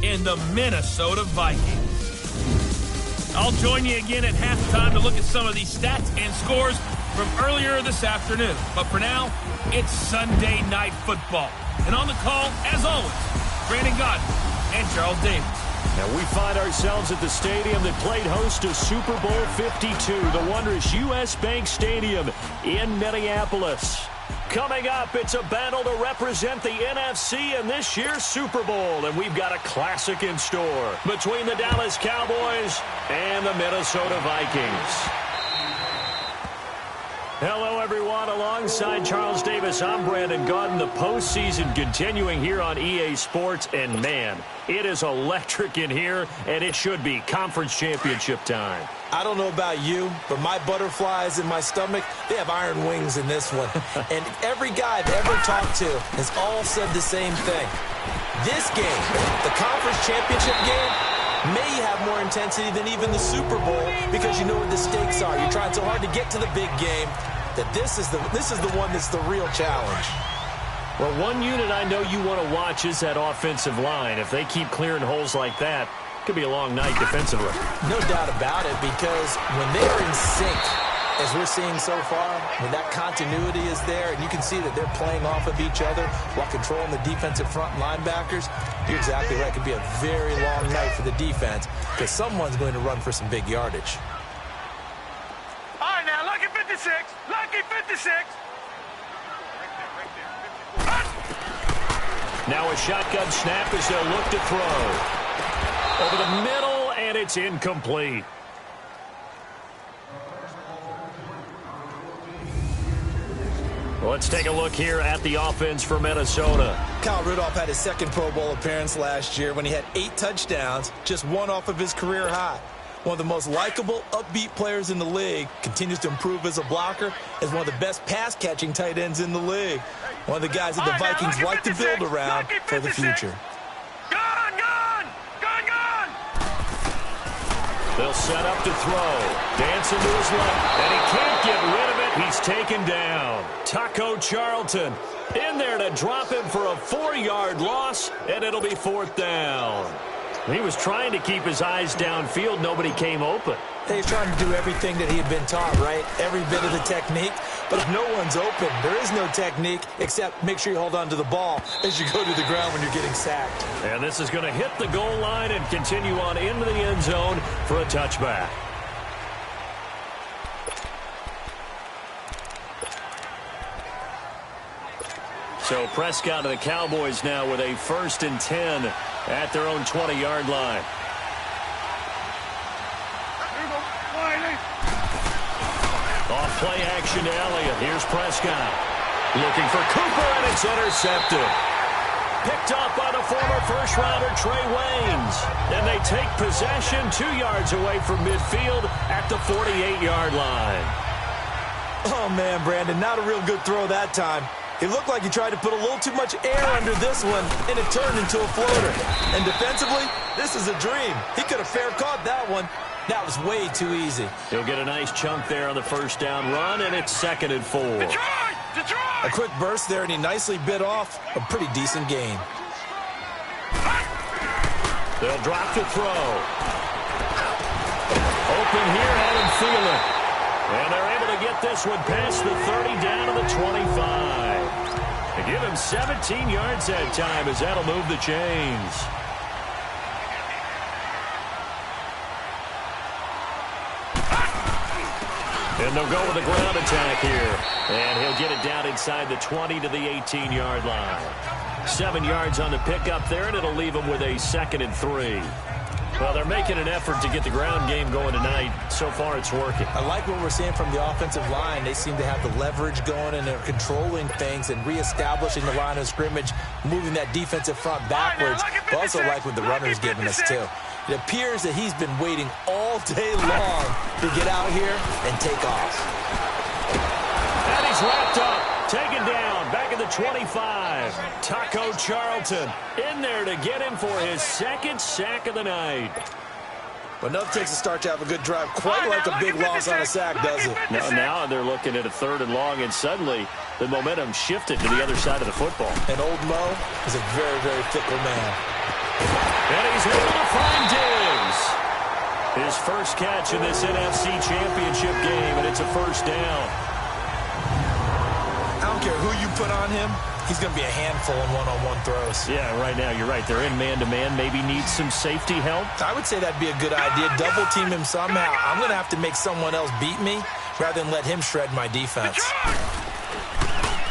in the Minnesota Vikings. I'll join you again at halftime to look at some of these stats and scores from earlier this afternoon. But for now, it's Sunday Night Football. And on the call, as always, Brandon Godden and Charles Davis. Now we find ourselves at the stadium that played host to Super Bowl 52, the wondrous U.S. Bank Stadium in Minneapolis. Coming up, it's a battle to represent the NFC in this year's Super Bowl, and we've got a classic in store between the Dallas Cowboys and the Minnesota Vikings. Hello, everyone. Alongside Charles Davis, I'm Brandon Godden. The postseason continuing here on EA Sports, and man, it is electric in here, and it should be conference championship time. I don't know about you, but my butterflies in my stomach, they have iron wings in this one. And every guy I've ever talked to has all said the same thing. This game, the conference championship game, may have more intensity than even the Super Bowl because you know what the stakes are. You're trying so hard to get to the big game that this is the one that's the real challenge. Well, one unit I know you want to watch is that offensive line. If they keep clearing holes like that, it could be a long night defensively. No doubt about it, because when they're in sync, as we're seeing so far, when that continuity is there, and you can see that they're playing off of each other while controlling the defensive front linebackers, you're exactly right. It could be a very long night for the defense because someone's going to run for some big yardage. All right, now, lucky 56. Lucky 56. Now a shotgun snap as they'll look to throw. Over the middle, and it's incomplete. Let's take a look here at the offense for Minnesota. Kyle Rudolph had his second Pro Bowl appearance last year when he had 8 touchdowns, just one off of his career high. One of the most likable, upbeat players in the league, continues to improve as a blocker, as one of the best pass-catching tight ends in the league. One of the guys that the Vikings like to build around for the future. Gone, gone, gone, gone. They'll set up to throw. Dancing to his left, and he can't get rid of it. He's taken down. Taco Charlton in there to drop him for a 4-yard loss, and it'll be 4th down. He was trying to keep his eyes downfield. Nobody came open. He's trying to do everything that he had been taught, right? Every bit of the technique. But if no one's open, there is no technique except make sure you hold on to the ball as you go to the ground when you're getting sacked. And this is going to hit the goal line and continue on into the end zone for a touchback. So Prescott and the Cowboys now with a 1st and 10 at their own 20-yard line. Off play action to Elliott. Here's Prescott. Looking for Cooper, and it's intercepted. Picked up by the former first-rounder Trey Waynes. And they take possession 2 yards away from midfield at the 48-yard line. Oh, man, Brandon, not a real good throw that time. It looked like he tried to put a little too much air under this one, and it turned into a floater. And defensively, this is a dream. He could have fair caught that one. That was way too easy. He'll get a nice chunk there on the first down run, and it's 2nd and 4. Detroit! Detroit! A quick burst there, and he nicely bit off a pretty decent gain. They'll drop to throw. Open here, Adam Thielen. And they're able to get this one past the 30 down to the 25. They give him 17 yards that time as that'll move the chains. And they'll go with a ground attack here. And he'll get it down inside the 20 to the 18-yard line. 7 yards on the pickup there, and it'll leave him with a 2nd and 3. Well, they're making an effort to get the ground game going tonight. So far, it's working. I like what we're seeing from the offensive line. They seem to have the leverage going, and they're controlling things and reestablishing the line of scrimmage, moving that defensive front backwards. But also like what the runner's giving us, too. It appears that he's been waiting all day long to get out here and take off. And he's wrapped up, taken down, back at the 25. Taco Charlton in there to get him for his 2nd sack of the night. But nothing takes a start to have a good drive quite like a big loss on a sack, does it? Now they're looking at a 3rd and long, and suddenly the momentum shifted to the other side of the football. And old Mo is a very, very fickle man. And his first catch in this NFC Championship game, and it's a first down. I don't care who you put on him. He's going to be a handful in one-on-one throws. Yeah, right now, you're right. They're in man-to-man. Maybe needs some safety help. I would say that'd be a good idea. Double team him somehow. I'm going to have to make someone else beat me rather than let him shred my defense.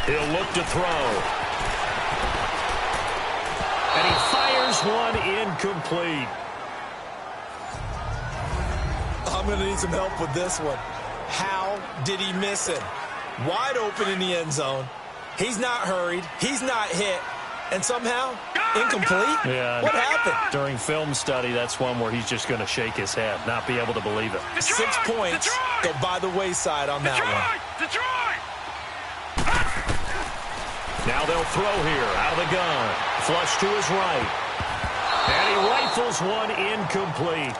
He'll look to throw. And he fires one incomplete. I'm going to need some help with this one. How did he miss him? Wide open in the end zone. He's not hurried. He's not hit. And somehow, incomplete? Yeah. What happened? During film study, that's one where he's just going to shake his head, not be able to believe it. Detroit! 6 points go by the wayside on that one. Detroit! Now they'll throw here out of the gun. Flush to his right. And he rifles one incomplete.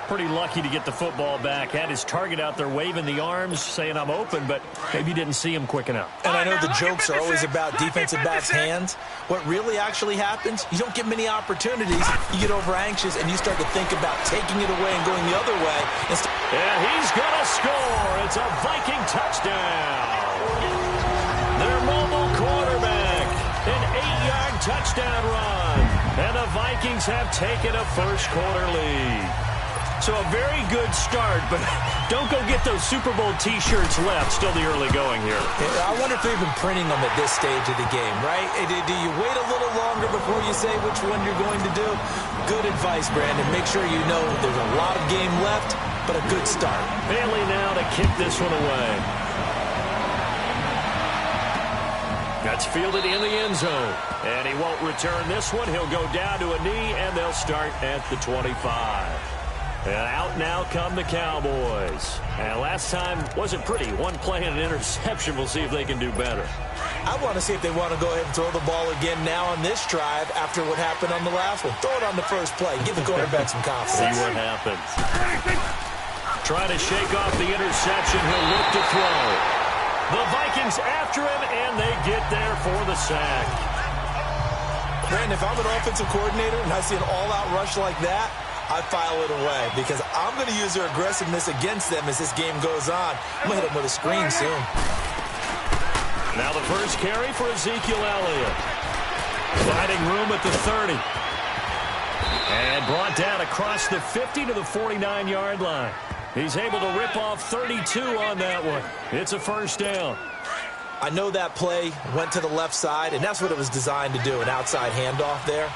Pretty lucky to get the football back. Had his target out there waving the arms, saying I'm open, but maybe didn't see him quick enough. And I know the jokes are always about defensive backs' hands. What really actually happens, you don't get many opportunities. You get over anxious, and you start to think about taking it away and going the other way. And he's going to score. It's a Viking touchdown. Their mobile quarterback, an 8-yard touchdown run. And the Vikings have taken a first-quarter lead. So a very good start, but don't go get those Super Bowl T-shirts left. Still the early going here. I wonder if they've been printing them at this stage of the game, right? Do you wait a little longer before you say which one you're going to do? Good advice, Brandon. Make sure you know there's a lot of game left, but a good start. Bailey now to kick this one away. That's fielded in the end zone. And he won't return this one. He'll go down to a knee, and they'll start at the 25. And out now come the Cowboys. And last time wasn't pretty. One play and an interception. We'll see if they can do better. I want to see if they want to go ahead and throw the ball again now on this drive after what happened on the last one. Throw it on the first play. Give the quarterback some confidence. See what happens. Trying to shake off the interception. He'll look to throw. The Vikings after him, and they get there for the sack. Brandon, if I'm an offensive coordinator and I see an all-out rush like that, I file it away because I'm going to use their aggressiveness against them as this game goes on. I'm going to hit them with a screen soon. Now the first carry for Ezekiel Elliott. Finding room at the 30. And brought down across the 50 to the 49-yard line. He's able to rip off 32 on that one. It's a first down. I know that play went to the left side, and that's what it was designed to do, an outside handoff there.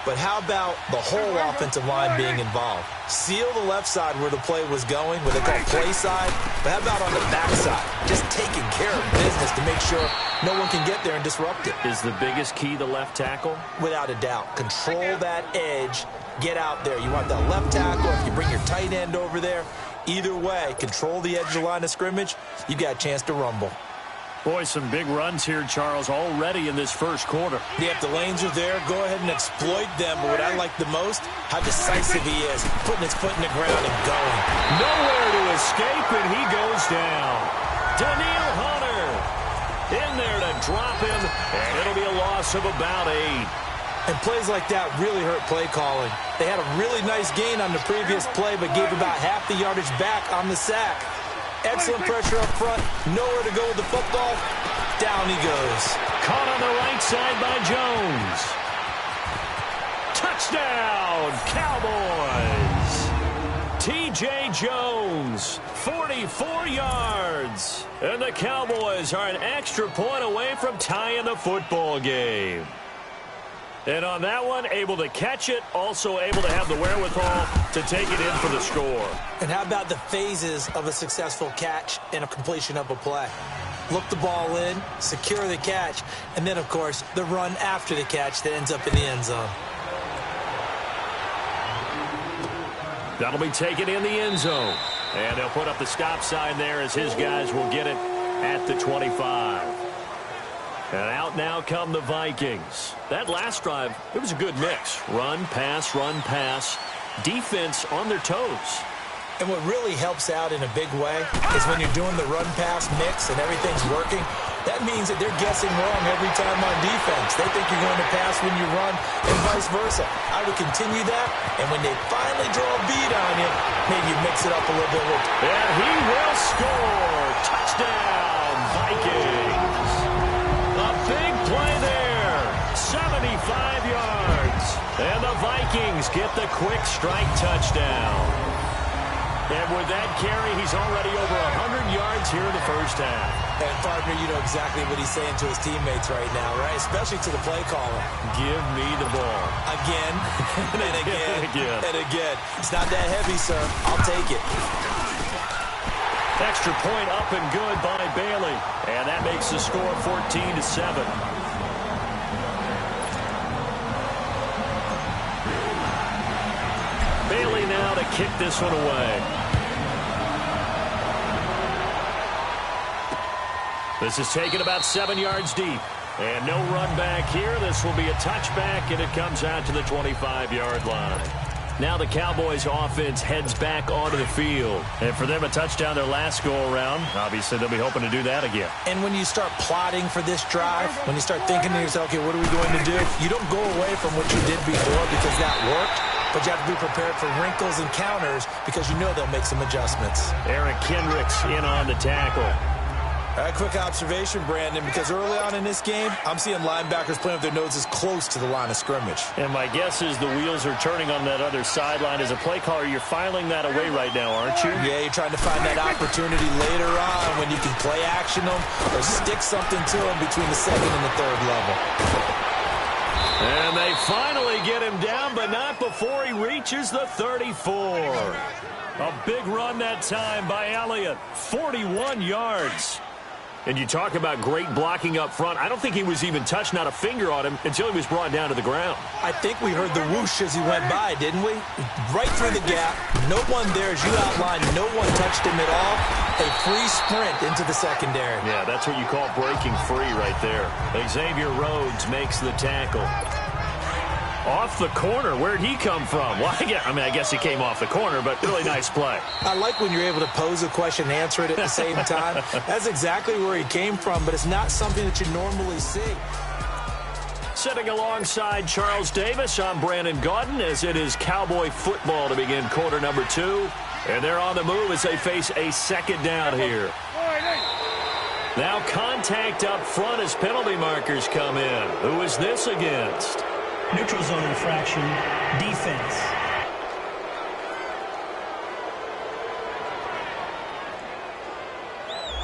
But how about the whole offensive line being involved? Seal the left side where the play was going, where they call play side. But how about on the back side? Just taking care of business to make sure no one can get there and disrupt it. Is the biggest key the left tackle? Without a doubt. Control that edge. Get out there. You want that left tackle, if you bring your tight end over there. Either way, control the edge of the line of scrimmage. You got a chance to rumble. Boy, some big runs here, Charles, already in this first quarter. Yeah, if the lanes are there, go ahead and exploit them. But what I like the most, how decisive he is, putting his foot in the ground and going. Nowhere to escape, and he goes down. Daniil Hunter in there to drop him, and it'll be a loss of about 8. And plays like that really hurt play calling. They had a really nice gain on the previous play, but gave about half the yardage back on the sack. Excellent pressure up front. Nowhere to go with the football. Down he goes. Caught on the right side by Jones. Touchdown, Cowboys. T.J. Jones, 44 yards. And the Cowboys are an extra point away from tying the football game. And on that one, able to catch it, also able to have the wherewithal to take it in for the score. And how about the phases of a successful catch and a completion of a play? Look the ball in, secure the catch, and then, of course, the run after the catch that ends up in the end zone. That'll be taken in the end zone. And they'll put up the stop sign there as his guys will get it at the 25. And out now come the Vikings. That last drive, it was a good mix. Run, pass, defense on their toes. And what really helps out in a big way is when you're doing the run-pass mix and everything's working, That means that they're guessing wrong every time on defense. They think you're going to pass when you run and vice versa. I would continue that, and when they finally draw a bead on you, maybe you mix it up a little bit. And he will score. Touchdown, Vikings. A big play there. 75 yards. And the Vikings get the quick strike touchdown. And with that carry, he's already over 100 yards here in the first half. And, partner, you know exactly what he's saying to his teammates right now, right? Especially to the play caller. Give me the ball. Again, and again, and again. It's not that heavy, sir. I'll take it. Extra point up and good by Bailey. And that makes the score 14-7. Bailey now to kick this one away. This is taken about 7 yards deep. And no run back here. This will be a touchback, and it comes out to the 25-yard line. Now the Cowboys offense heads back onto the field. And for them, a touchdown their last go-around. Obviously, they'll be hoping to do that again. And when you start plotting for this drive, when you start thinking to yourself, okay, what are we going to do? You don't go away from what you did before because that worked. But you have to be prepared for wrinkles and counters because you know they'll make some adjustments. Eric Kendricks in on the tackle. A quick observation, Brandon, because early on in this game, I'm seeing linebackers playing with their noses close to the line of scrimmage. And my guess is the wheels are turning on that other sideline. As a play caller, you're filing that away right now, aren't you? Yeah, you're trying to find that opportunity later on when you can play action them or stick something to them between the second and the third level. And they finally get him down, but not before he reaches the 34. A big run that time by Elliott. 41 yards. And you talk about great blocking up front. I don't think he was even touched, not a finger on him, until he was brought down to the ground. I think we heard the whoosh as he went by, didn't we? Right through the gap. No one there, as you outlined. No one touched him at all. A free sprint into the secondary. Yeah, that's what you call breaking free right there. Xavier Rhodes makes the tackle. Off the corner. Where'd he come from? Well, I guess he came off the corner, but really nice play. I like when you're able to pose a question and answer it at the same time. That's exactly where he came from, but it's not something that you normally see. Sitting alongside Charles Davis, I'm Brandon Gaudin, as it is Cowboy football to begin quarter number 2. And they're on the move as they face a second down here. Now contact up front as penalty markers come in. Who is this against? Neutral zone infraction, defense.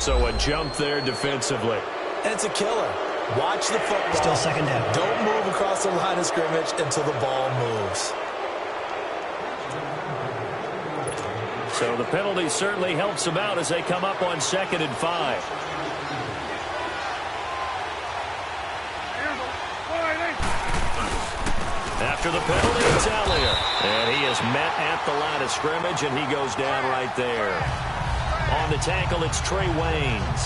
So a jump there defensively. And it's a killer. Watch the football. Still second down. Don't move across the line of scrimmage until the ball moves. So the penalty certainly helps them out as they come up on 2nd and 5. After the penalty, it's Elliott. And he is met at the line of scrimmage, and he goes down right there. On the tackle, it's Trey Waynes.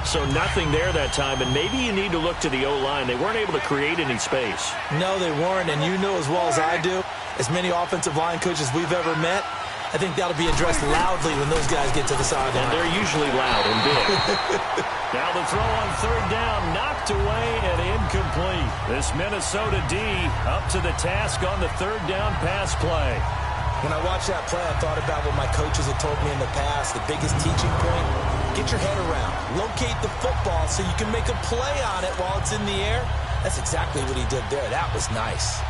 So nothing there that time, and maybe you need to look to the O-line. They weren't able to create any space. No, they weren't, and you know as well as I do, as many offensive line coaches we've ever met, I think that'll be addressed loudly when those guys get to the sideline. And they're usually loud and big. Now the throw on 3rd down, knocked away and incomplete. This Minnesota D up to the task on the 3rd down pass play. When I watched that play, I thought about what my coaches had told me in the past. The biggest teaching point, get your head around. Locate the football so you can make a play on it while it's in the air. That's exactly what he did there. That was nice.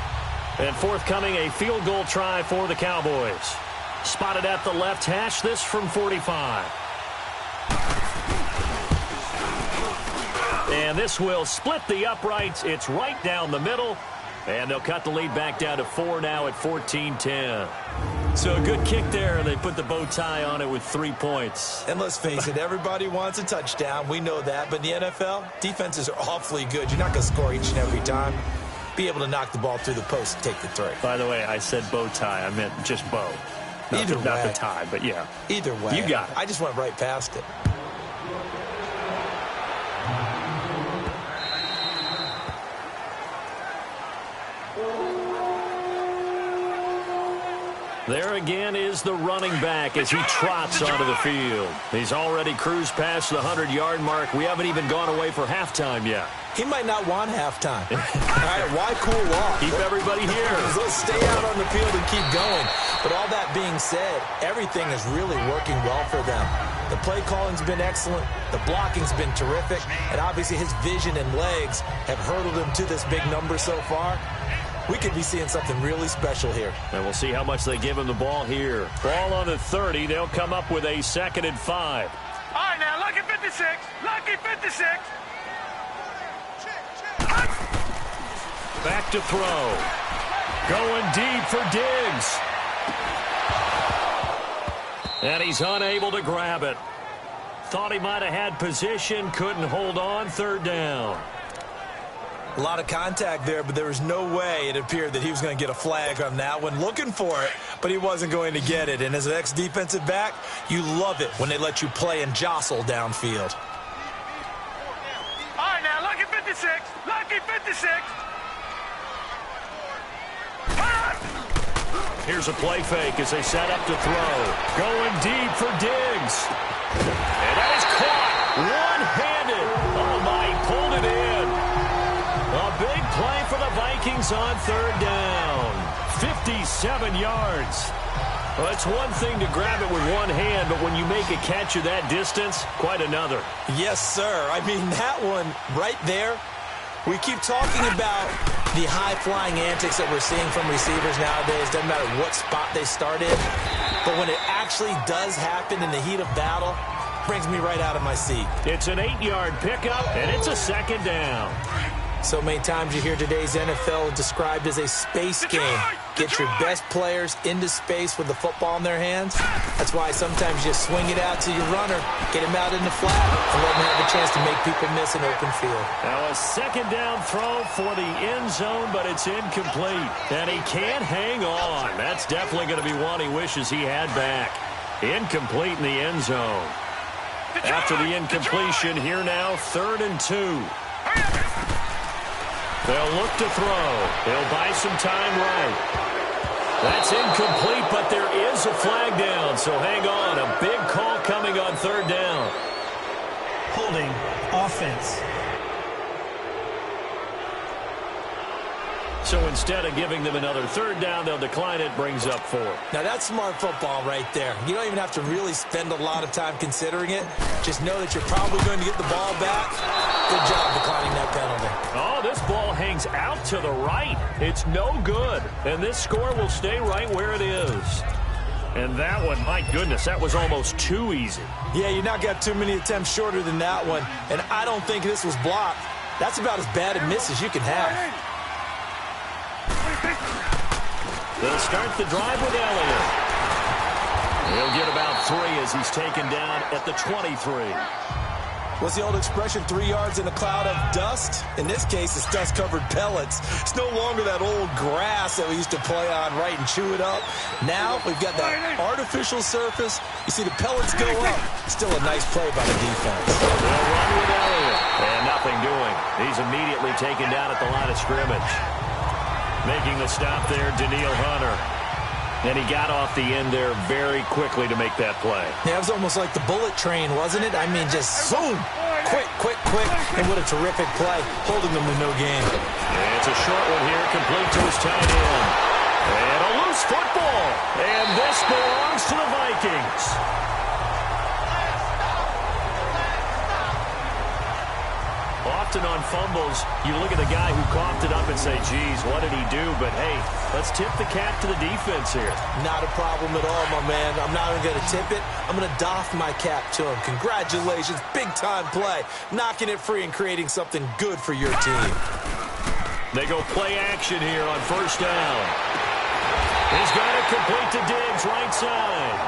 And forthcoming, a field goal try for the Cowboys. Spotted at the left hash, this from 45. And this will split the uprights. It's right down the middle. And they'll cut the lead back down to 4 now at 14-10. So a good kick there, and they put the bow tie on it with 3 points. And let's face it, everybody wants a touchdown. We know that. But in the NFL, defenses are awfully good. You're not going to score each and every time. Be able to knock the ball through the post and take the 3. By the way, I said bow tie. I meant just bow. Not the tie, but yeah. Either way. You got it. I just went right past it. There again is the running back as he trots onto the field. He's already cruised past the 100-yard mark. We haven't even gone away for halftime yet. He might not want halftime. All right, why cool off? Keep everybody here. Let's stay out on the field and keep going. But all that being said, everything is really working well for them. The play calling's been excellent. The blocking's been terrific. And obviously his vision and legs have hurdled him to this big number so far. We could be seeing something really special here. And we'll see how much they give him the ball here. Ball on the 30. They'll come up with a 2nd and 5. All right, now, lucky 56. Lucky 56. Back to throw. Going deep for Diggs. And he's unable to grab it. Thought he might have had position, couldn't hold on. 3rd down. A lot of contact there, but there was no way it appeared that he was going to get a flag on that one. Looking for it, but he wasn't going to get it. And as an ex-defensive back, you love it when they let you play and jostle downfield. All right, now, lucky 56. Lucky 56. Here's a play fake as they set up to throw. Going deep for Diggs. And that is caught. One-handed. Oh, my, he pulled it in. A big play for the Vikings on 3rd down. 57 yards. Well, it's one thing to grab it with one hand, but when you make a catch of that distance, quite another. Yes, sir. I mean, that one right there, we keep talking about the high-flying antics that we're seeing from receivers nowadays. Doesn't matter what spot they start in. But when it actually does happen in the heat of battle, brings me right out of my seat. It's an 8-yard pickup, and it's a 2nd down. So many times you hear today's NFL described as a space game. Get your best players into space with the football in their hands. That's why sometimes you just swing it out to your runner, get him out in the flat, and let him have a chance to make people miss an open field. Now a 2nd down throw for the end zone, but it's incomplete. And he can't hang on. That's definitely going to be one he wishes he had back. Incomplete in the end zone. After the incompletion, here now, 3rd and 2. They'll look to throw. They'll buy some time right. That's incomplete, but there is a flag down, so hang on. A big call coming on 3rd down. Holding offense. So instead of giving them another 3rd down, they'll decline it, brings up 4. Now that's smart football right there. You don't even have to really spend a lot of time considering it. Just know that you're probably going to get the ball back. Good job declining that penalty. Oh, this ball hangs out to the right. It's no good. And this score will stay right where it is. And that one, my goodness, that was almost too easy. Yeah, you not got too many attempts shorter than that one. And I don't think this was blocked. That's about as bad a miss as you can have. They'll start the drive with Elliott. He'll get about 3 as he's taken down at the 23. What's the old expression, 3 yards in a cloud of dust? In this case, it's dust-covered pellets. It's no longer that old grass that we used to play on, right, and chew it up. Now we've got that artificial surface. You see the pellets go up. Still a nice play by the defense. They'll run with Elliott. And nothing doing. He's immediately taken down at the line of scrimmage. Making the stop there, Daniil Hunter. And he got off the end there very quickly to make that play. Yeah, it was almost like the bullet train, wasn't it? I mean, just zoom. Quick. And what a terrific play. Holding them to no gain. And it's a short one here, complete to his tight end. And a loose football. And this belongs to the Vikings. Often on fumbles, you look at the guy who coughed it up and say, geez, what did he do? But, hey, let's tip the cap to the defense here. Not a problem at all, my man. I'm not even going to tip it. I'm going to doff my cap to him. Congratulations. Big-time play. Knocking it free and creating something good for your team. They go play action here on 1st down. He's got it complete to Diggs, right side.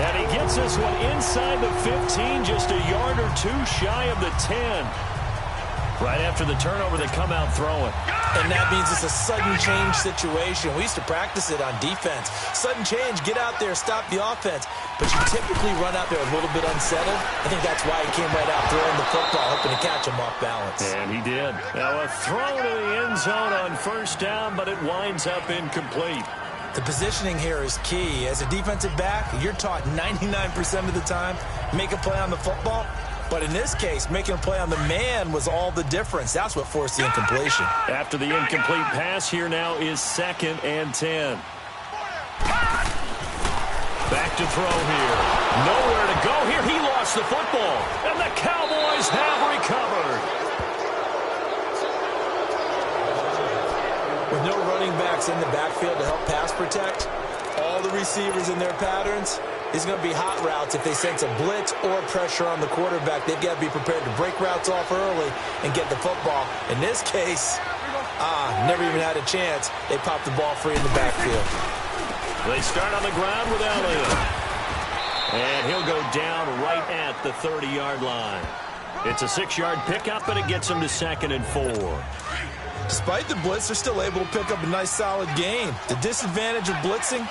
And he gets this one inside the 15, just a yard or 2 shy of the 10. Right after the turnover, they come out throwing. And that means it's a sudden change situation. We used to practice it on defense. Sudden change, get out there, stop the offense. But you typically run out there a little bit unsettled. I think that's why he came right out throwing the football, hoping to catch him off balance. And he did. Now a throw to the end zone on 1st down, but it winds up incomplete. The positioning here is key. As a defensive back, you're taught 99% of the time, make a play on the football. But in this case, making a play on the man was all the difference. That's what forced the incompletion. After the incomplete pass, here now is 2nd and 10. Back to throw here. Nowhere to go here. He lost the football. And the Cowboys have recovered. With no running backs in the backfield to help pass protect, all the receivers in their patterns, it's going to be hot routes. If they sense a blitz or pressure on the quarterback, they've got to be prepared to break routes off early and get the football. In this case, never even had a chance. They popped the ball free in the backfield. They start on the ground with Elliott. And he'll go down right at the 30-yard line. It's a 6-yard pickup, and it gets him to 2nd and 4. Despite the blitz, they're still able to pick up a nice, solid gain. The disadvantage of blitzing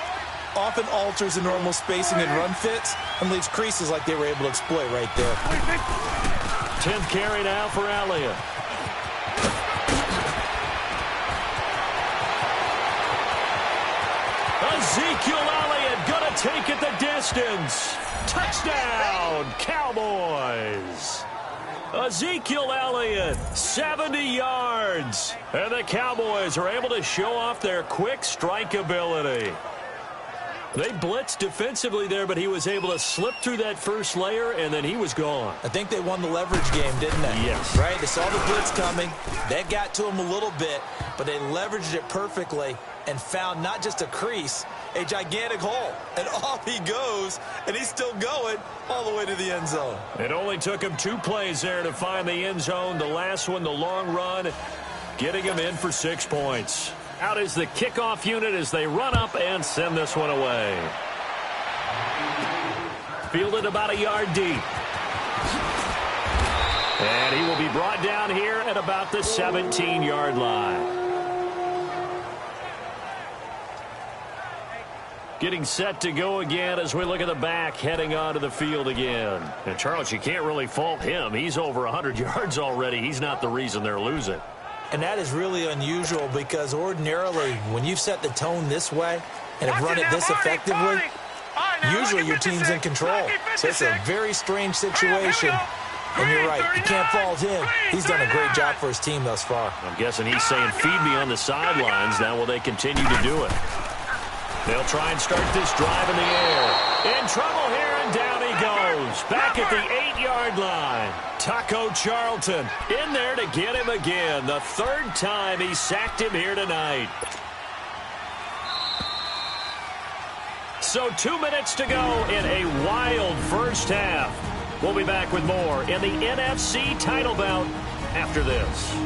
often alters the normal spacing and run fits and leaves creases like they were able to exploit right there. 10th carry now for Elliott. Ezekiel Elliott going to take it the distance. Touchdown, Cowboys. Ezekiel Elliott, 70 yards. And the Cowboys are able to show off their quick strike ability. They blitzed defensively there, but he was able to slip through that first layer, and then he was gone. I think they won the leverage game, didn't they? Yes. Right? They saw the blitz coming. That got to him a little bit, but they leveraged it perfectly and found not just a crease, a gigantic hole. And off he goes, and he's still going all the way to the end zone. It only took him 2 plays there to find the end zone. The last one, the long run, getting him in for 6 points. Out is the kickoff unit as they run up and send this one away. Fielded about a yard deep. And he will be brought down here at about the 17-yard line. Getting set to go again as we look at the back heading onto the field again. And, Charles, you can't really fault him. He's over 100 yards already. He's not the reason they're losing. And that is really unusual because ordinarily when you've set the tone this way and have run it this effectively, usually your team's in control. So it's a very strange situation. And you're right, you can't fault him. He's done a great job for his team thus far. I'm guessing he's saying, feed me on the sidelines. Now will they continue to do it? They'll try and start this drive in the air. In trouble here, and down he goes. Back at the 8-yard line. Taco Charlton in there to get him again. The 3rd time he sacked him here tonight. So 2 minutes to go in a wild first half. We'll be back with more in the NFC title bout after this.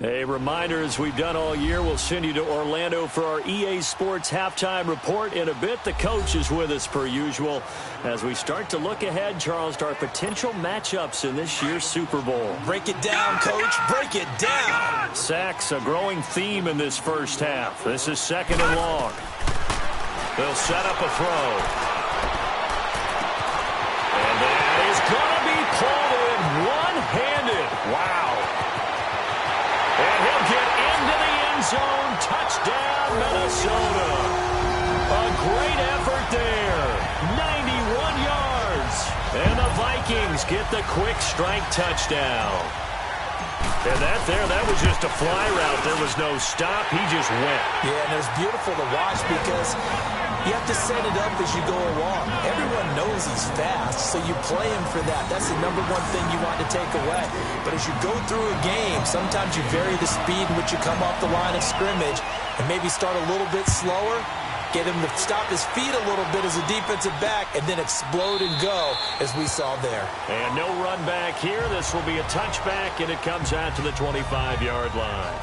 A reminder, as we've done all year, we'll send you to Orlando for our EA Sports halftime report. In a bit, the coach is with us per usual as we start to look ahead, Charles, to our potential matchups in this year's Super Bowl. Break it down, Coach. Break it down. Sacks, a growing theme in this first half. This is 2nd and long. They'll set up a throw. And that is going to be pulled in one-handed. Wow. And he'll get into the end zone. Touchdown, Minnesota. A great effort there. 91 yards. And the Vikings get the quick strike touchdown. And that was just a fly route. There was no stop. He just went. Yeah, and it's beautiful to watch because you have to set it up as you go along. Everyone knows he's fast, so you play him for that. That's the #1 thing you want to take away. But as you go through a game, sometimes you vary the speed in which you come off the line of scrimmage and maybe start a little bit slower, get him to stop his feet a little bit as a defensive back, and then explode and go, as we saw there. And no run back here. This will be a touchback, and it comes out to the 25-yard line.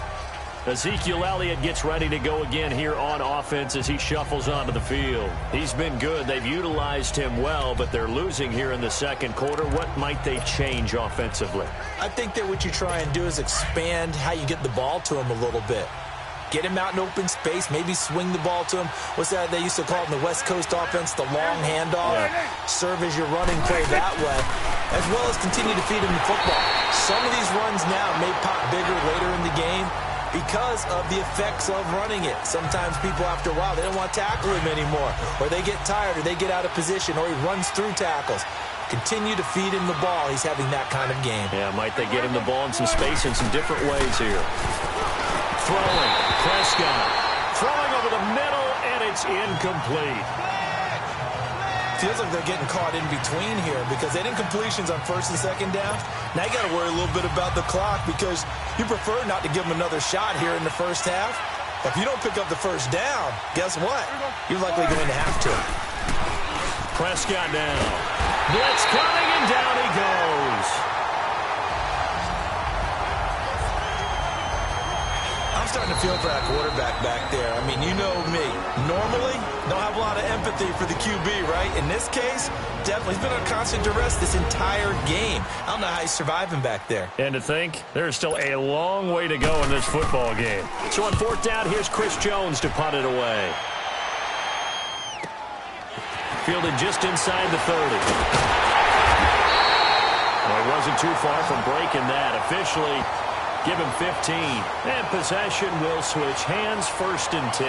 Ezekiel Elliott gets ready to go again here on offense as he shuffles onto the field. He's been good. They've utilized him well, but they're losing here in the second quarter. What might they change offensively? I think that what you try and do is expand how you get the ball to him a little bit. Get him out in open space, maybe swing the ball to him. What's that they used to call it in the West Coast offense, the long handoff? Yeah. Serve as your running play that way, as well as continue to feed him the football. Some of these runs now may pop bigger later in the game because of the effects of running it. Sometimes people, after a while, they don't want to tackle him anymore, or they get tired, or they get out of position, or he runs through tackles. Continue to feed him the ball. He's having that kind of game. Yeah, might they get him the ball in some space in some different ways here. Throwing, Prescott. Throwing over the middle, and it's incomplete. Feels like they're getting caught in between here because they didn't completions on first and second down. Now you got to worry a little bit about the clock because you prefer not to give them another shot here in the first half. But if you don't pick up the first down, guess what? You're likely going to have to. Prescott now. Blitz coming, and down he goes. I'm starting to feel for that quarterback back there. I mean, you know me. Normally, don't have a lot of empathy for the QB, right? In this case, definitely. He's been under constant duress this entire game. I don't know how he's surviving back there. And to think, there's still a long way to go in this football game. So on fourth down, here's Chris Jones to punt it away. Fielded just inside the 30. Well, it wasn't too far from breaking that. Officially, give him 15. And possession will switch hands, 1st and 10.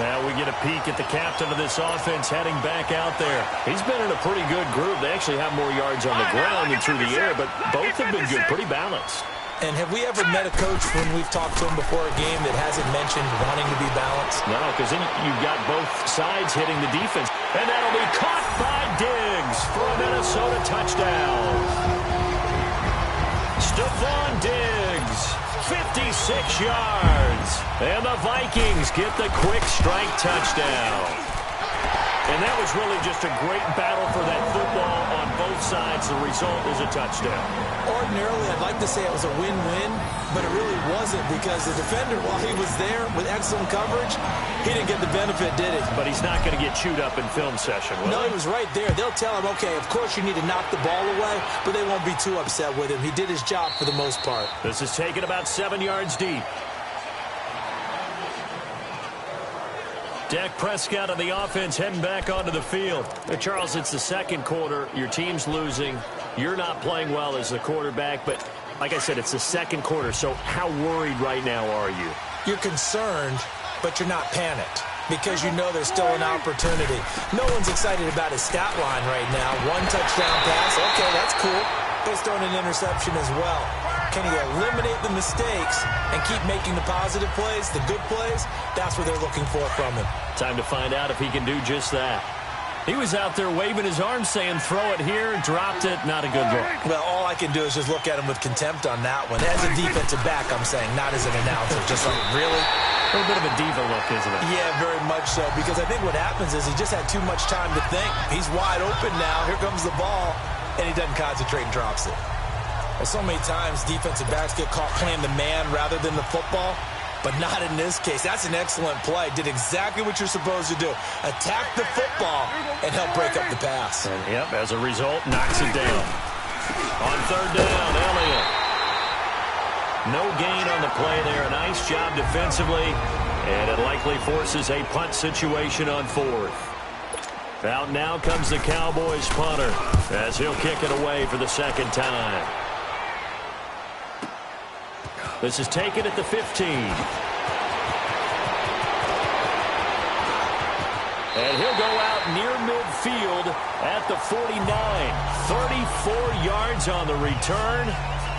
Now we get a peek at the captain of this offense heading back out there. He's been in a pretty good group. They actually have more yards on the ground than through the air, but both have been good, pretty balanced. And have we ever met a coach when we've talked to him before a game that hasn't mentioned wanting to be balanced? No, because then you've got both sides hitting the defense. And that'll be caught by Diggs for a Minnesota touchdown. Stephon Diggs, 56 yards. And the Vikings get the quick strike touchdown. And that was really just a great battle for that football on both sides. The result is a touchdown. Ordinarily, I'd like to say it was a win-win, but it really wasn't because the defender, while he was there with excellent coverage, he didn't get the benefit, did he? But he's not going to get chewed up in film session, will No, he? he was right there. They'll tell him, okay, of course you need to knock the ball away, but they won't be too upset with him. He did his job for the most part. This is taken about 7 yards deep. Dak Prescott of the offense heading back onto the field. Charles, it's the second quarter. Your team's losing. You're not playing well as the quarterback, but like I said, it's the second quarter, so how worried right now are you? You're concerned, but you're not panicked because you know there's still an opportunity. No one's excited about his stat line right now. 1 touchdown pass, okay, that's cool. But he's throwing an interception as well. Can he eliminate the mistakes and keep making the positive plays, the good plays? That's what they're looking for from him. Time to find out if he can do just that. He was out there waving his arms saying, throw it here, dropped it, not a good look. Well, all I can do is just look at him with contempt on that one. As a defensive back, I'm saying, not as an announcer. Just like, really? A little bit of a diva look, isn't it? Yeah, very much so, because I think what happens is he just had too much time to think. He's wide open now. Here comes the ball, and he doesn't concentrate and drops it. Well, so many times defensive backs get caught playing the man rather than the football, but not in this case. That's an excellent play. Did exactly what you're supposed to do. Attack the football and help break up the pass. And, yep, as a result, knocks it down. On third down, Elliott. No gain on the play there. A nice job defensively, and it likely forces a punt situation on fourth. Out now comes the Cowboys punter as he'll kick it away for the second time. This is taken at the 15. And he'll go out near midfield at the 49. 34 yards on the return.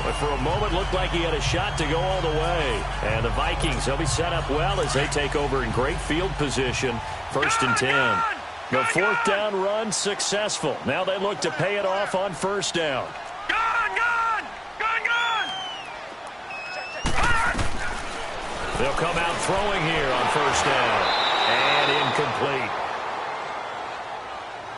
But for a moment, looked like he had a shot to go all the way. And the Vikings, they'll be set up well as they take over in great field position. 1st and 10. The fourth down run successful. Now they look to pay it off on first down. They'll come out throwing here on first down. And incomplete.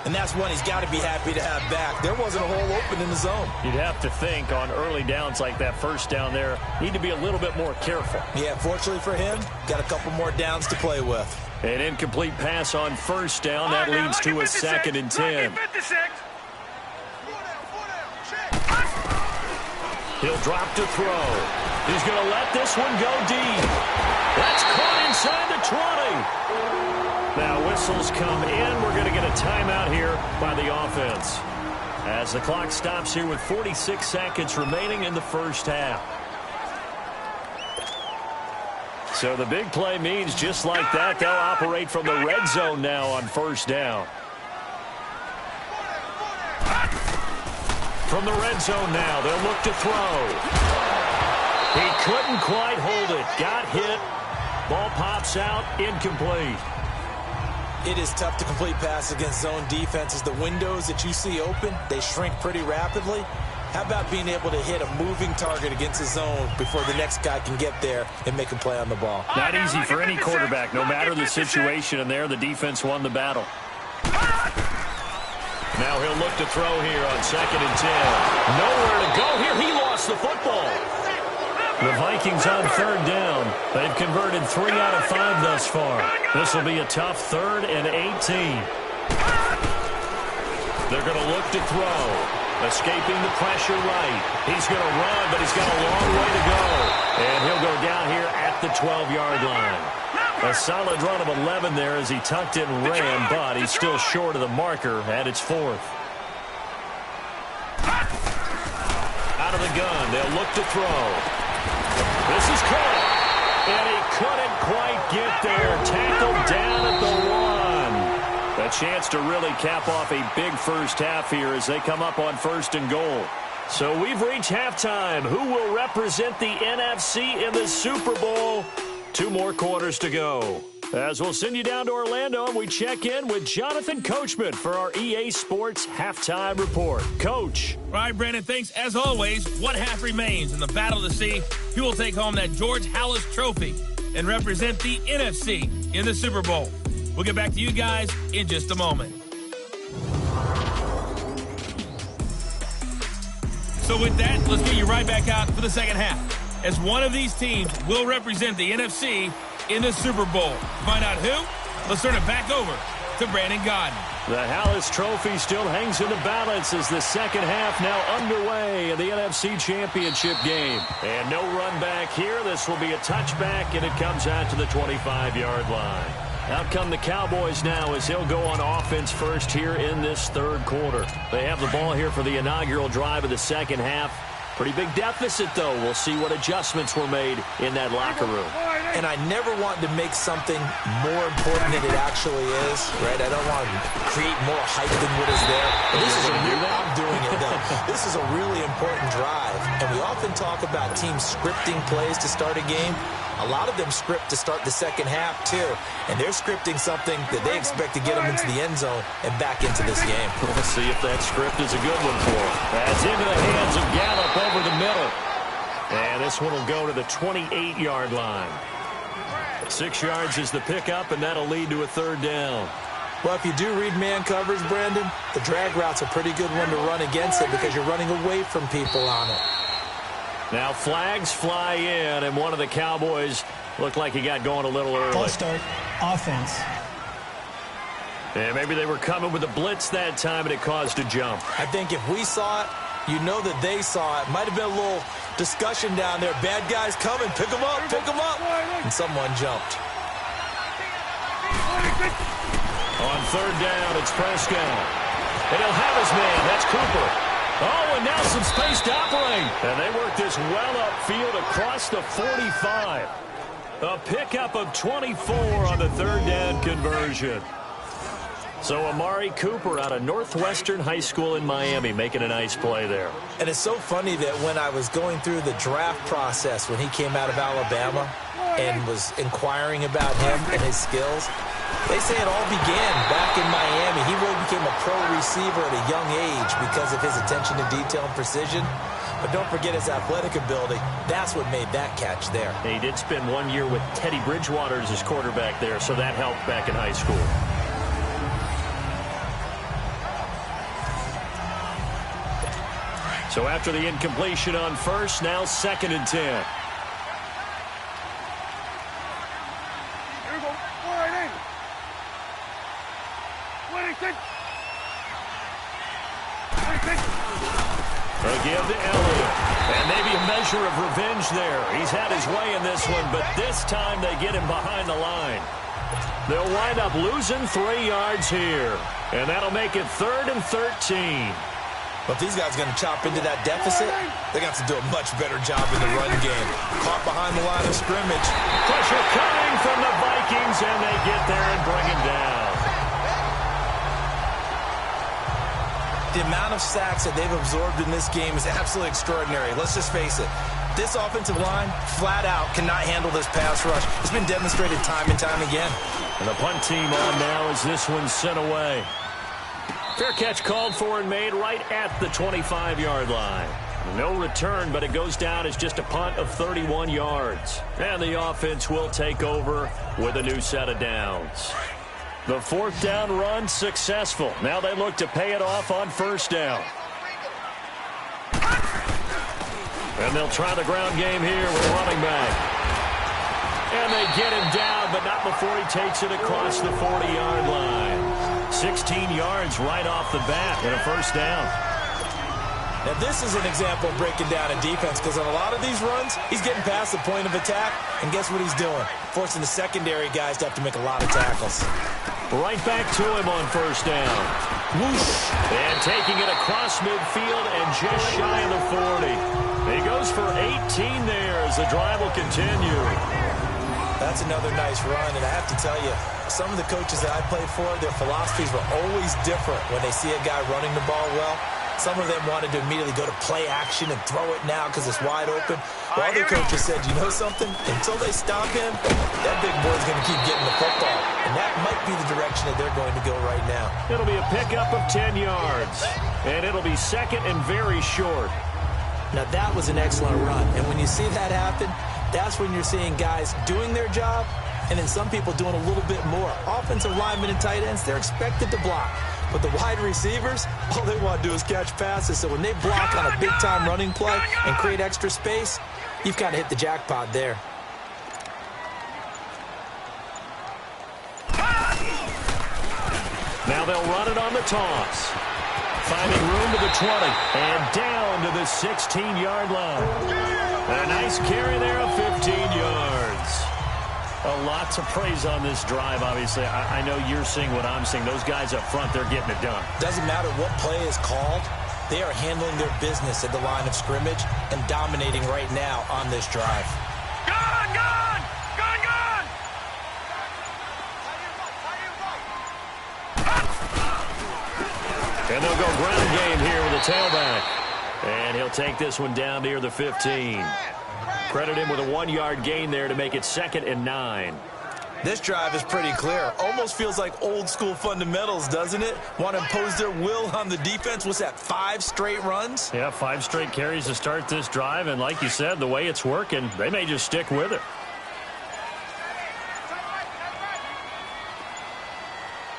And that's one he's got to be happy to have back. There wasn't a hole open in the zone. You'd have to think on early downs like that first down there, need to be a little bit more careful. Yeah, fortunately for him, got a couple more downs to play with. An incomplete pass on first down. That leads to a 2nd and 10. He'll drop to throw. He's going to let this one go deep. That's caught inside the 20. Now whistles come in. We're going to get a timeout here by the offense. as the clock stops here with 46 seconds remaining in the first half. So the big play means just like that, they'll operate from the red zone now on first down. From the red zone now, they'll look to throw. He couldn't quite hold it. Got hit. Ball pops out, incomplete. It is tough to complete pass against zone defenses. The windows that you see open, they shrink pretty rapidly. How about being able to hit a moving target against a zone before the next guy can get there and make a play on the ball? Not easy for any quarterback, no matter the situation, and there the defense won the battle. Now he'll look to throw here on 2nd and 10. Nowhere to go here. He lost the football. The Vikings on 3rd down. They've converted 3 out of 5 thus far. This will be a tough 3rd and 18. They're going to look to throw. Escaping the pressure right. He's going to run, but he's got a long way to go. And he'll go down here at the 12-yard line. A solid run of 11 there as he tucked it and ran, but he's still short of the marker, and it's 4th. Out of the gun, they'll look to throw. This is caught, and he couldn't quite get there. Tackled down at the 1. A chance to really cap off a big first half here as they come up on 1st and goal. So we've reached halftime. Who will represent the NFC in the Super Bowl? 2 more quarters to go. As we'll send you down to Orlando, and we check in with Jonathan Coachman for our EA Sports Halftime Report. Coach. All right, Brandon, thanks. As always, one half remains in the battle to see who will take home that George Halas Trophy and represent the NFC in the Super Bowl. We'll get back to you guys in just a moment. So with that, let's get you right back out for the second half, as one of these teams will represent the NFC in the Super Bowl. To find out who, let's turn it back over to Brandon Godden. The Halas Trophy still hangs in the balance as the second half now underway in the NFC Championship game. And no run back here. This will be a touchback, and it comes out to the 25-yard line. Out come the Cowboys now as he'll go on offense first here in this 3rd quarter. They have the ball here for the inaugural drive of the second half. Pretty big deficit, though. We'll see what adjustments were made in that locker room. And I never want to make something more important than it actually is, right? I don't want to create more hype than what is there. But this is I'm doing it, though. This is a really important drive. And we often talk about teams scripting plays to start a game. A lot of them script to start the second half, too. And they're scripting something that they expect to get them into the end zone and back into this game. We'll see if that script is a good one for them. That's into the hands of Gallup over the middle. And this one will go to the 28-yard line. 6 yards is the pickup, and that'll lead to a 3rd down. Well, if you do read man coverage, Brandon, the drag route's a pretty good one to run against it because you're running away from people on it. Now flags fly in, and one of the Cowboys looked like he got going a little early. False start, offense. And maybe they were coming with a blitz that time, and it caused a jump. I think if we saw it, you know that they saw it. Might have been a little discussion down there. Bad guys coming. Pick them up. Pick them up. And someone jumped. On 3rd down, it's Prescott. And he'll have his man. That's Cooper. Oh, and now some space to operate. And they work this well upfield across the 45. A pickup of 24 on the 3rd down conversion. So Amari Cooper out of Northwestern High School in Miami making a nice play there. And it's so funny that when I was going through the draft process when he came out of Alabama and was inquiring about him and his skills, they say it all began back in Miami. He really became a pro receiver at a young age because of his attention to detail and precision. But don't forget his athletic ability. That's what made that catch there. He did spend 1 year with Teddy Bridgewater as his quarterback there, so that helped back in high school. So after the incompletion on 1st, now 2nd and 10. They'll give to Elliott. And maybe a measure of revenge there. He's had his way in this one, but this time they get him behind the line. They'll wind up losing 3 yards here. And that'll make it 3rd and 13. But if these guys are going to chop into that deficit, they're going to have to do a much better job in the run game. Caught behind the line of scrimmage. Pressure coming from the Vikings, and they get there and bring him down. The amount of sacks that they've absorbed in this game is absolutely extraordinary. Let's just face it. This offensive line, flat out, cannot handle this pass rush. It's been demonstrated time and time again. And the punt team on now as this one's sent away. Fair catch called for and made right at the 25-yard line. No return, but it goes down as just a punt of 31 yards. And the offense will take over with a new set of downs. The fourth down run successful. Now they look to pay it off on first down. And they'll try the ground game here with a running back. And they get him down, but not before he takes it across the 40-yard line. 16 yards right off the bat and a first down. Now, this is an example of breaking down a defense because on a lot of these runs, he's getting past the point of attack, and guess what he's doing? Forcing the secondary guys to have to make a lot of tackles. Right back to him on first down. Whoosh. And taking it across midfield and just shy of the 40. He goes for 18 there as the drive will continue. That's another nice run, and I have to tell you, some of the coaches that I played for, their philosophies were always different when they see a guy running the ball well. Some of them wanted to immediately go to play action and throw it now because it's wide open. While other coaches said, you know something? Until they stop him, that big boy's going to keep getting the football. And that might be the direction that they're going to go right now. It'll be a pickup of 10 yards. And it'll be second and very short. Now, that was an excellent run. And when you see that happen, that's when you're seeing guys doing their job and then some people doing a little bit more. Offensive linemen and tight ends, they're expected to block. But the wide receivers, all they want to do is catch passes. So when they block on a big-time running play and create extra space, you've kind of hit the jackpot there. Now they'll run it on the toss. Finding room to the 20 and down to the 16-yard line. A nice carry there of 15 yards. A lot to praise on this drive, obviously. I know you're seeing what I'm seeing. Those guys up front, they're getting it done. Doesn't matter what play is called. They are handling their business at the line of scrimmage and dominating right now on this drive. Gone, gone! Gone, gone! And they'll go ground game here with a tailback. And he'll take this one down near the 15. Credit him with a 1-yard gain there to make it 2nd and 9. This drive is pretty clear. Almost feels like old-school fundamentals, doesn't it? Want to impose their will on the defense. What's that, 5 straight runs? Yeah, 5 straight carries to start this drive. And like you said, the way it's working, they may just stick with it.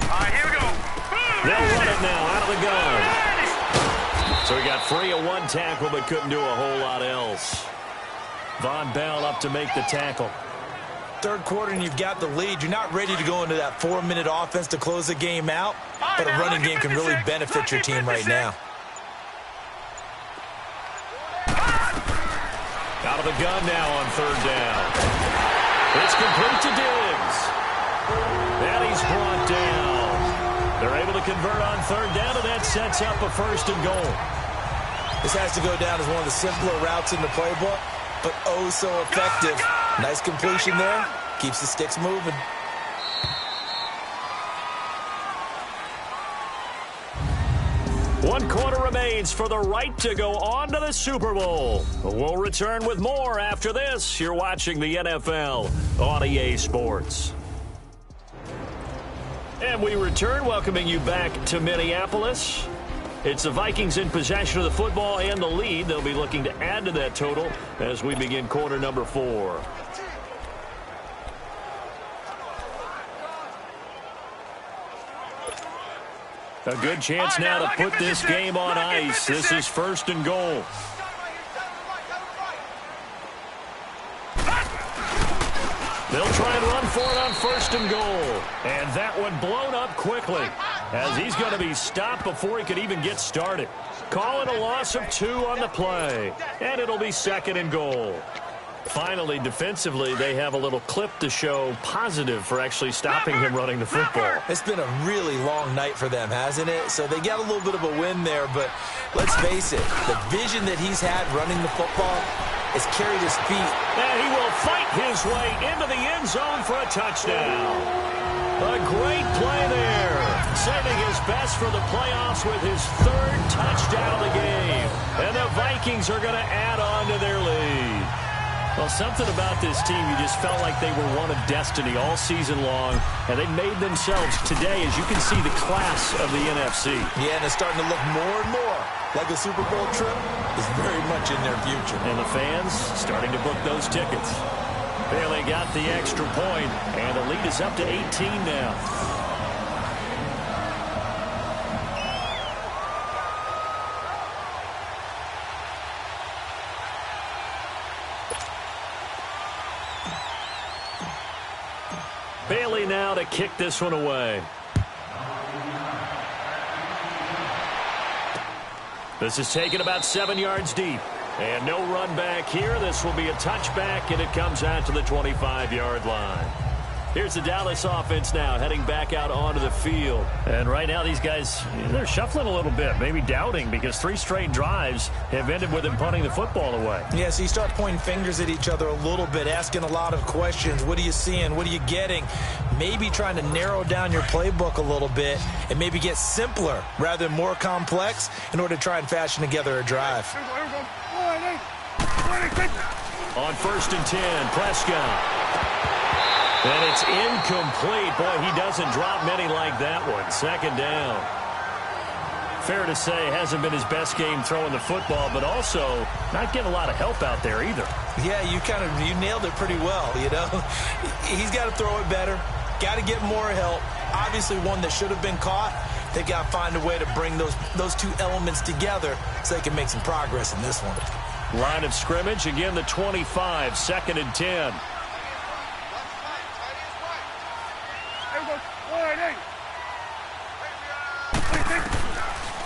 All right, here we go. They'll run it now out of the gun. So he got free of 1 tackle but couldn't do a whole lot else. Von Bell up to make the tackle. Third quarter and you've got the lead. You're not ready to go into that 4-minute offense to close the game out, but a running game can really benefit your team right now. Out of the gun now on third down. It's complete to Diggs. And he's brought down. They're able to convert on third down, and that sets up a 1st and goal. This has to go down as one of the simpler routes in the playbook, but oh so effective. Nice completion there. Keeps the sticks moving. One quarter remains for the right to go on to the Super Bowl. We'll return with more after this. You're watching the NFL on EA Sports. And we return, welcoming you back to Minneapolis. It's the Vikings in possession of the football and the lead. They'll be looking to add to that total as we begin quarter number 4. A good chance now to put this game on ice. This is 1st and goal. They'll try and run for it on 1st and goal. And that one blown up quickly as he's going to be stopped before he could even get started. Call it a loss of 2 on the play. And it'll be 2nd and goal. Finally, defensively, they have a little clip to show positive for actually stopping him running the football. It's been a really long night for them, hasn't it? So they got a little bit of a win there, but let's face it, the vision that he's had running the football has carried his feet. And he will fight his way into the end zone for a touchdown. A great play there, saving his best for the playoffs with his third touchdown of the game. And the Vikings are going to add on to their lead. Well, something about this team, you just felt like they were one of destiny all season long, and they made themselves today, as you can see, the class of the NFC. Yeah, and it's starting to look more and more like a Super Bowl trip is very much in their future. And the fans starting to book those tickets. Bailey got the extra point, and the lead is up to 18 now. Bailey now to kick this one away. This is taken about 7 yards deep. And no run back here. This will be a touchback, and it comes out to the 25-yard line. Here's the Dallas offense now heading back out onto the field. And right now these guys, they're shuffling a little bit, maybe doubting, because 3 straight drives have ended with them punting the football away. Yeah, so you start pointing fingers at each other a little bit, asking a lot of questions. What are you seeing? What are you getting? Maybe trying to narrow down your playbook a little bit and maybe get simpler rather than more complex in order to try and fashion together a drive. On 1st and 10, Prescott. And it's incomplete. Boy, he doesn't drop many like that one. 2nd down. Fair to say, hasn't been his best game throwing the football, but also not getting a lot of help out there either. Yeah, you nailed it pretty well, you know. He's got to throw it better. Got to get more help. Obviously one that should have been caught. They got to find a way to bring those two elements together so they can make some progress in this one. Line of scrimmage, again the 25, 2nd and 10.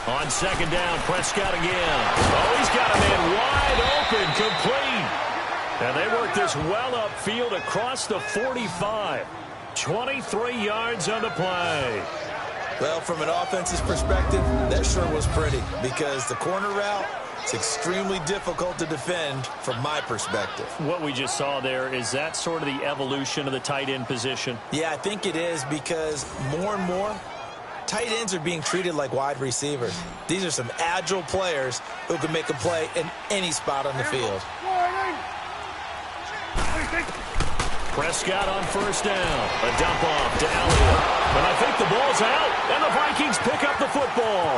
On 2nd down, Prescott again. Oh, he's got a man wide open, complete. And they work this well upfield across the 45. 23 yards on the play. Well, from an offense's perspective, that sure was pretty because the corner route is extremely difficult to defend from my perspective. What we just saw there, is that sort of the evolution of the tight end position? Yeah, I think it is because more and more, tight ends are being treated like wide receivers. These are some agile players who can make a play in any spot on the field. Prescott on 1st down. A dump off to Elliott. But I think the ball's out, and the Vikings pick up the football.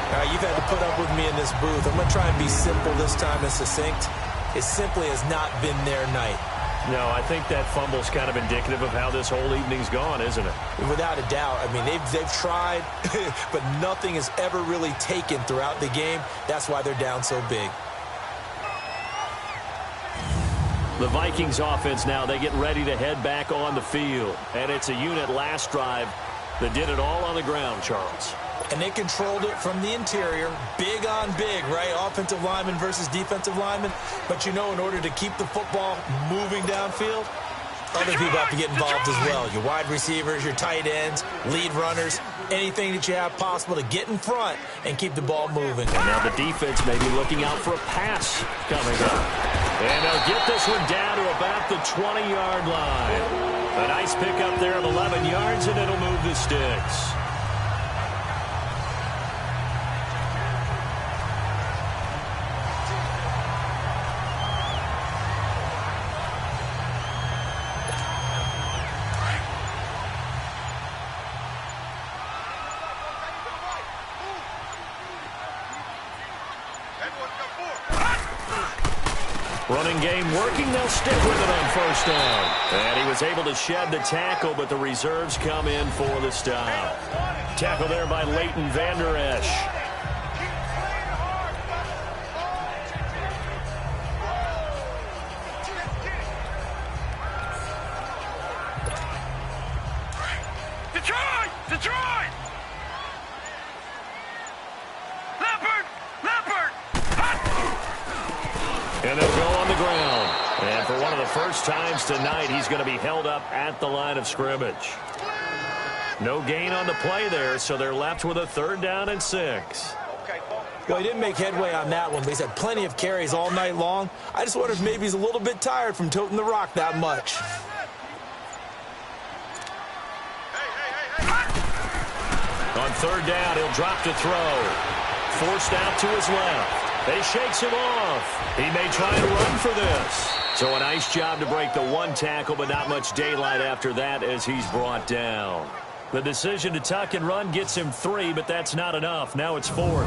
All right, you've had to put up with me in this booth. I'm going to try and be simple this time and succinct. It simply has not been their night. No, I think that fumble's kind of indicative of how this whole evening's gone, isn't it? Without a doubt. I mean, they've tried, but nothing has ever really taken throughout the game. That's why they're down so big. The Vikings offense now, they get ready to head back on the field. And it's a unit last drive that did it all on the ground, Charles. And they controlled it from the interior, big on big, right? Offensive lineman versus defensive lineman. But, you know, in order to keep the football moving downfield, other people have to get involved as well. Your wide receivers, your tight ends, lead runners, anything that you have possible to get in front and keep the ball moving. And now the defense may be looking out for a pass coming up. And they'll get this one down to about the 20-yard line. A nice pickup there of 11 yards, and it'll move the sticks. Running game working. They'll stick with it on 1st down. And he was able to shed the tackle, but the reserves come in for the stop. Tackle there by Leighton Vander Esch. And they'll go on the ground. And for one of the first times tonight, he's going to be held up at the line of scrimmage. No gain on the play there, so they're left with a 3rd down and 6. Well, he didn't make headway on that one, but he's had plenty of carries all night long. I just wonder if maybe he's a little bit tired from toting the rock that much. On 3rd down, he'll drop to throw. Forced out to his left. He shakes him off. He may try and run for this. So a nice job to break the 1 tackle, but not much daylight after that as he's brought down. The decision to tuck and run gets him 3, but that's not enough. Now it's 4th.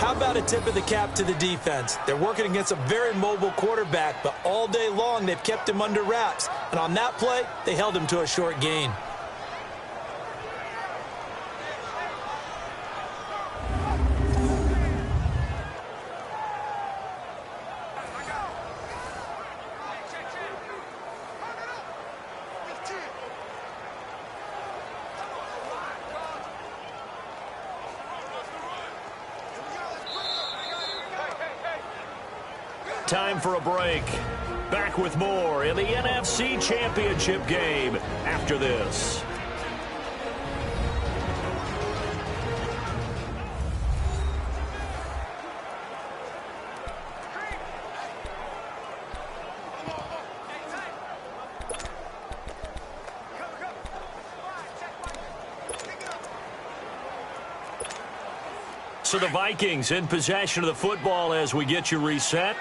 How about a tip of the cap to the defense? They're working against a very mobile quarterback, but all day long they've kept him under wraps. And on that play, they held him to a short gain. Time for a break. Back with more in the NFC Championship game after this. So the Vikings in possession of the football as we get you reset.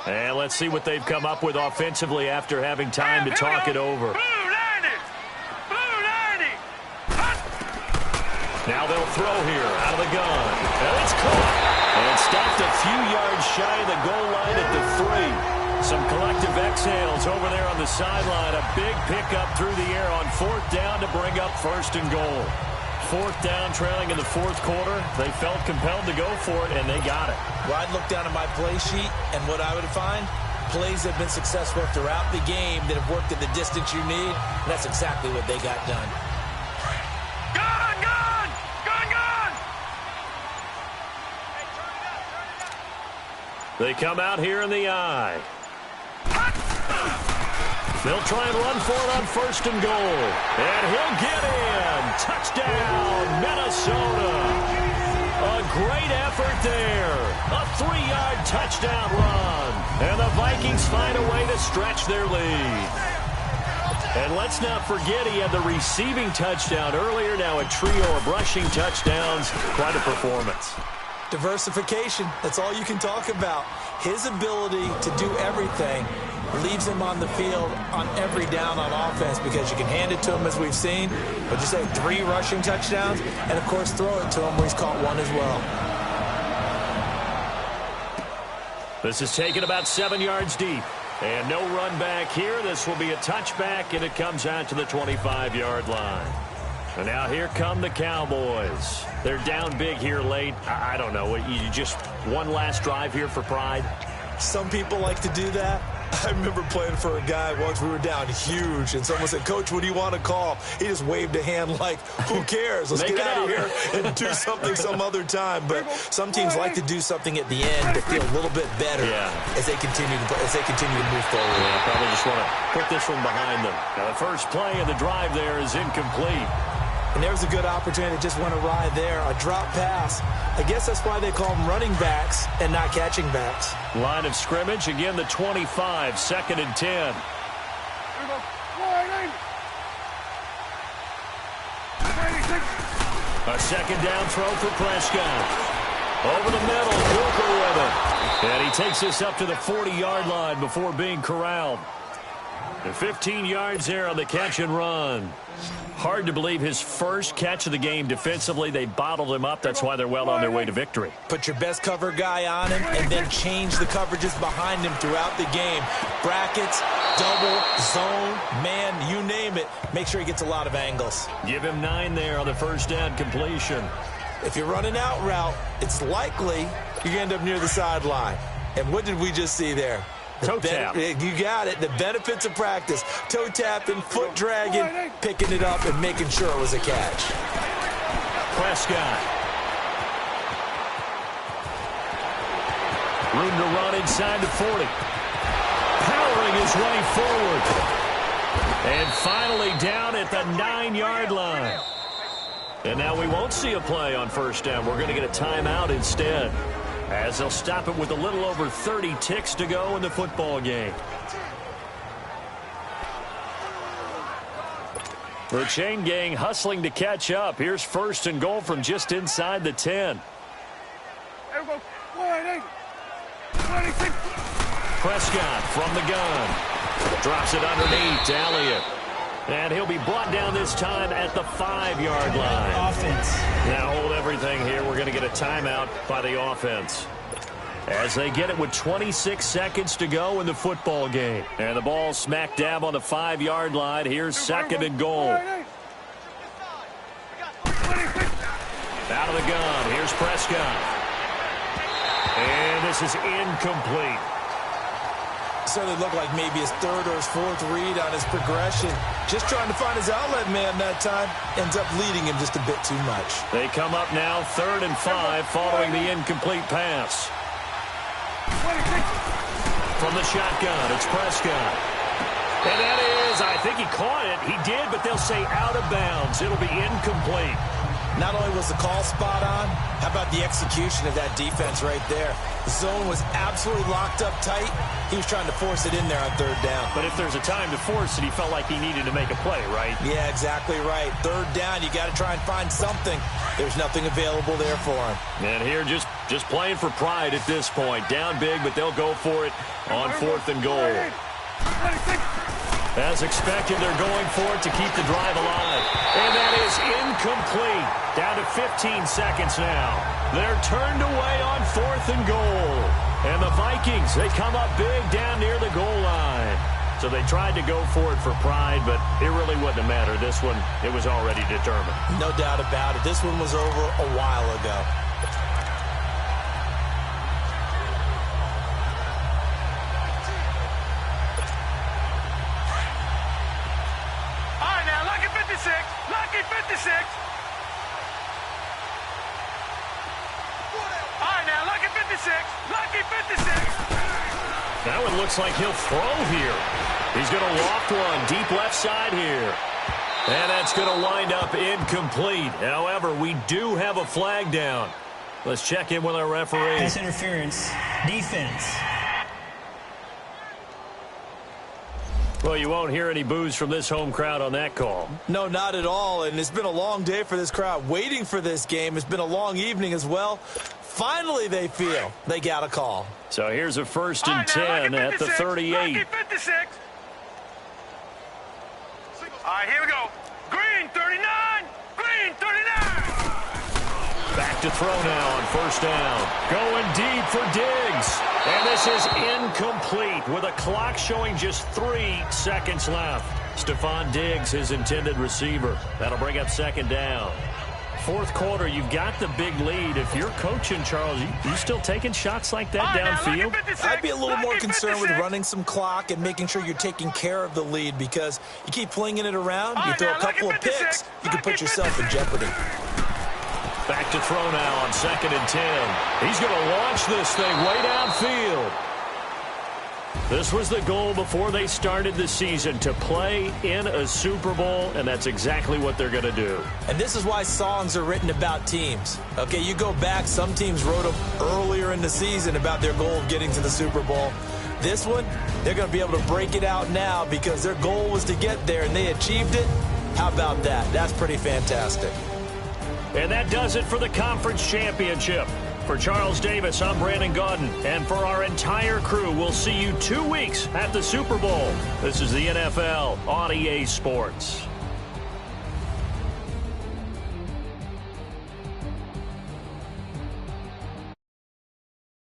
And let's see what they've come up with offensively after having time to talk it over. Now they'll throw here out of the gun. And it's caught. And stopped a few yards shy of the goal line at the 3. Some collective exhales over there on the sideline. A big pickup through the air on 4th down to bring up 1st and goal. 4th down, trailing in the 4th quarter. They felt compelled to go for it, and they got it. Well, I'd look down at my play sheet, and what I would find, plays have been successful throughout the game that have worked at the distance you need, and that's exactly what they got done. Gun! Gun! Gun! Gun! They come out here in the eye. They'll try and run for it on 1st and goal. And he'll get in. Touchdown, Minnesota. A great effort there. A 3-yard touchdown run. And the Vikings find a way to stretch their lead. And let's not forget he had the receiving touchdown earlier. Now a trio of rushing touchdowns. Quite a performance. Diversification, that's all you can talk about. His ability to do everything leaves him on the field on every down on offense because you can hand it to him as we've seen, but just say 3 rushing touchdowns, and of course throw it to him where he's caught 1 as well. This is taken about 7 yards deep. And no run back here. This will be a touchback, and it comes out to the 25-yard line. And now here come the Cowboys. They're down big here late. I don't know. You just one last drive here for pride? Some people like to do that. I remember playing for a guy once. We were down huge, and someone said, "Coach, what do you want to call?" He just waved a hand like, "Who cares? Let's get out of here and do something some other time." But some teams like to do something at the end to feel a little bit better as they continue to move forward. Yeah, probably just want to put this one behind them. Now the first play of the drive there is incomplete. And there's a good opportunity that just went awry there. A drop pass. I guess that's why they call them running backs and not catching backs. Line of scrimmage, again the 25, 2nd and 10. A 2nd down throw for Prescott. Over the middle, Walker with it. And he takes this up to the 40-yard line before being corralled. And 15 yards there on the catch and run. Hard to believe his first catch of the game defensively. They bottled him up. That's why they're well on their way to victory. Put your best cover guy on him and then change the coverages behind him throughout the game. Brackets, double, zone, man, you name it. Make sure he gets a lot of angles. Give him 9 there on the first down completion. If you're running out route, it's likely you're going to end up near the sideline. And what did we just see there? Toe tap. You got it. The benefits of practice. Toe tapping, foot dragging, picking it up, and making sure it was a catch. Prescott. Room to run inside the 40. fumbling his way forward. And finally down at the 9-yard line. And now we won't see a play on first down. We're going to get a timeout instead, as they'll stop it with a little over 30 ticks to go in the football game. The chain gang hustling to catch up. Here's first and goal from just inside the 10. Prescott from the gun. Drops it underneath to Elliott. And he'll be brought down this time at the 5-yard line. Offense. Now hold everything here. We're going to get a timeout by the offense, as they get it with 26 seconds to go in the football game. And the ball smack dab on the 5-yard line. Here's second and goal. Out of the gun. Here's Prescott. And this is incomplete. Certainly looked like maybe his third or his fourth read on his progression. Just trying to find his outlet man that time. Ends up leading him just a bit too much. They come up now 3rd and 5 following the incomplete pass. From the shotgun, it's Prescott. And that is, I think he caught it. He did, but they'll say out of bounds. It'll be incomplete. Not only was the call spot on, how about the execution of that defense right there? The zone was absolutely locked up tight. He was trying to force it in there on 3rd down. But if there's a time to force it, he felt like he needed to make a play, right? Yeah, exactly right. 3rd down, you got to try and find something. There's nothing available there for him. And here just playing for pride at this point. Down big, but they'll go for it on 4th and goal. As expected, they're going for it to keep the drive alive. And that is incomplete. Down to 15 seconds now. They're turned away on 4th and goal. And the Vikings, they come up big down near the goal line. So they tried to go for it for pride, but it really wouldn't have mattered. This one, it was already determined. No doubt about it. This one was over a while ago. Lucky 56. All right, now, lucky 56. Lucky 56. That one looks like he'll throw here. He's going to loft one deep left side here. And that's going to wind up incomplete. However, we do have a flag down. Let's check in with our referee. Pass interference. Defense. Well, you won't hear any boos from this home crowd on that call. No, not at all. And it's been a long day for this crowd waiting for this game. It's been a long evening as well. Finally, they feel they got a call. So here's a 1st and 10 at the 38. Lucky 56. All right, here we go. Green 39. Green 39. Back to throw now on 1st down. Going deep for Diggs. And this is incomplete with a clock showing just 3 seconds left. Stephon Diggs, his intended receiver. That'll bring up 2nd down. 4th quarter, you've got the big lead. If you're coaching, Charles, you still taking shots like that downfield? I'd be a little more concerned with running some clock and making sure you're taking care of the lead, because you keep flinging it around, you throw a couple of picks, you can put yourself in jeopardy. Back to throw now on 2nd and 10. He's going to launch this thing way downfield. This was the goal before they started the season, to play in a Super Bowl, and that's exactly what they're going to do. And this is why songs are written about teams. Okay, you go back, some teams wrote them earlier in the season about their goal of getting to the Super Bowl. This one, they're going to be able to break it out now because their goal was to get there, and they achieved it. How about that? That's pretty fantastic. And that does it for the conference championship. For Charles Davis, I'm Brandon Gaudin. And for our entire crew, we'll see you 2 weeks at the Super Bowl. This is the NFL on EA Sports.